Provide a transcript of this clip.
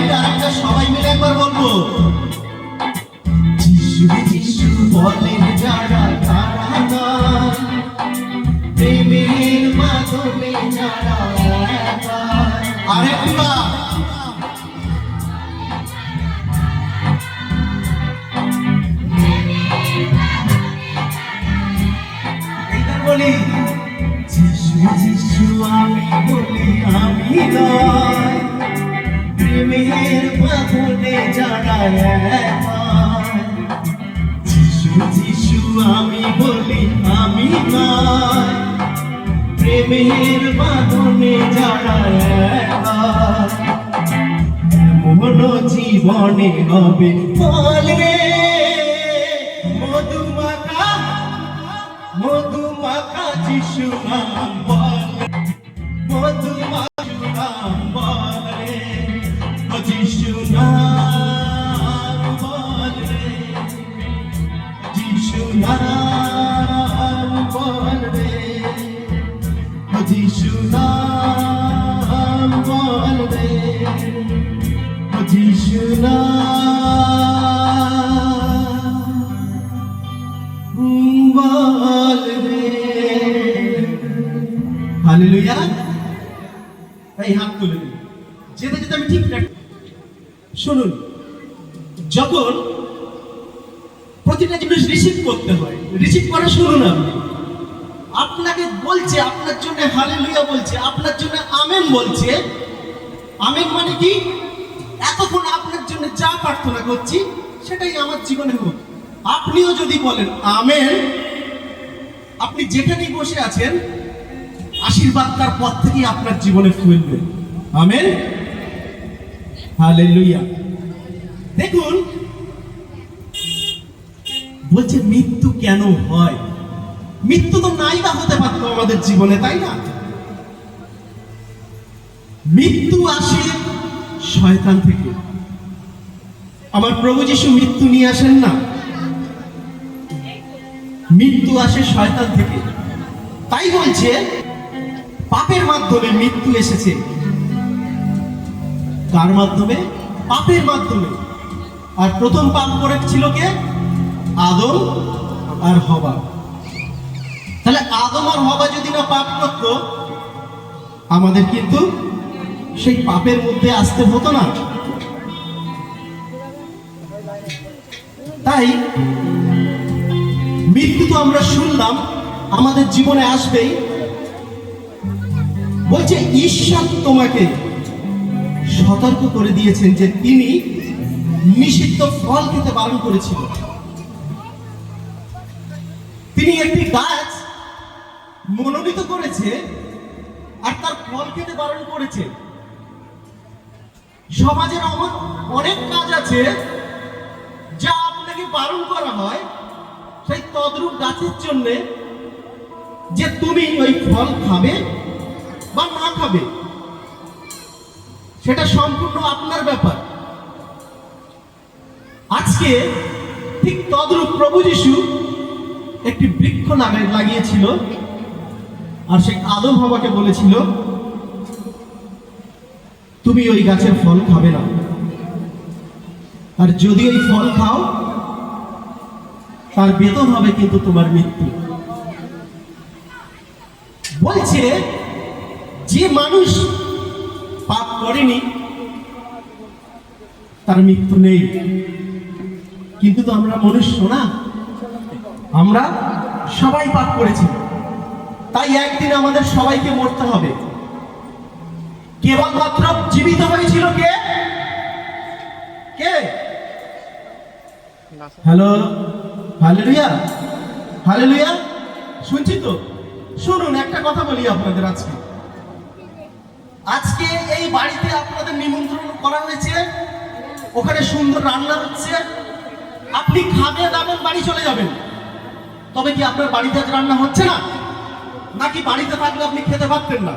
মিলে আরেকটা সবাই মিলে একবার বলবো, যিশু যিশু বলেন যারা তারা নয়, প্রেমের মাধ্যমে যারা একা। আরেকবার বলি, যিশু যিশু আমি বলি আমি নয়, প্রেমের বাঁধনে যারা একা। যিশু যিশু আমি বলি আমি নয়, প্রেমের বাঁধনে যারা একা। এমন জীবনে হবে বলে মধুমাখা মধুমাখা যিশু নাম বলে, মধুমাখা নাম বলে, যিশু নাম বলে, যিশু নাম বলবে, যিশু নাম বলবে, যিশু নাম বলবে। হালেলুয়া। এই হাত তুলে দিন, যেতে যেতে আমি ঠিক শুনুন, যখন প্রতিটা জিনিস রিসিভ করতে হয়, রিসিভ করা শুনুন, আপনি আপনাকে বলছে, আপনার জন্য হালেলুয়া বলছে, আপনার জন্য আমেন বলছে। আমেন মানে কি? এতক্ষণ আপনার জন্য যা প্রার্থনা করছি সেটাই আমার জীবনে হোক। আপনিও যদি বলেন আমেন, আপনি যেখানেই বসে আছেন আশীর্বাদ তার পথ থেকেই আপনার জীবনে ফেলবে। Amen, hallelujah. দেখুন, বলছে মৃত্যু কেন হয়? মৃত্যু তো নাই বা হতে পারতো আমাদের জীবনে, তাই না? মৃত্যু আসে শয়তান থেকে। আমার প্রভু যিশু মৃত্যু নিয়ে আসেন না, মৃত্যু আসে শয়তান থেকে। তাই বলছে পাপের মাধ্যমে মৃত্যু এসেছে। কার মাধ্যমে? পাপের মাধ্যমে। আর প্রথম পাপ করেছিল কে? আদম আর হবা। তাহলে আদম আর হবা যদি না পাপ করত, আমাদের কিন্তু সেই পাপের মধ্যে আসতে হতো না। তাই মৃত্যু তো আমরা শুনলাম আমাদের জীবনে আসবেই। বলছে ঈশ্বর তোমাকে সতর্ক করে দিয়েছেন যে তিনি নিষিদ্ধ ফল খেতে বারণ করেছিল। তিনি একটি গাছ মনোনীত করেছে আর তার ফল খেতে বারণ করেছে। সমাজের অনেক কাজ আছে যা আপনাকে বারণ করা হয় সেই তদ্রূপ গাছের জন্য, যে তুমি ওই ফল খাবে বা না খাবে সেটা সম্পূর্ণ আপনার ব্যাপার। আজকে ঠিক তদ্রূপ প্রভু যিশু একটি বৃক্ষ লাগিয়েছিল, আর সেই আদম হওয়াকে বলেছিল তুমি ওই গাছের ফল খাবে না, আর যদি ওই ফল খাও তার বেতন হবে কিন্তু তোমার মৃত্যু। বলছে যে মানুষ পাপ করেনি তার মৃত্যু নেই। কিন্তু তো আমরা মনুষ্য না, আমরা সবাই পাপ করেছি। তাই একদিন আমাদের সবাইকে মরতে হবে। কেবলমাত্র জীবিত হয়েছিল কে? কে? Hello, hallelujah, hallelujah. শুনছি তো? শুনুন, একটা কথা বলি আপনাদের। আজকে এই বাড়িতে আপনাদের নিমন্ত্রণ করা হয়েছে, ওখানে সুন্দর রান্না হচ্ছে, আপনি খাবে দাবেন বাড়ি চলে যাবেন। তবে কি আপনার বাড়িতে আজ রান্না হচ্ছে না? নাকি বাড়িতে থাকলে আপনি খেতে পারতেন না?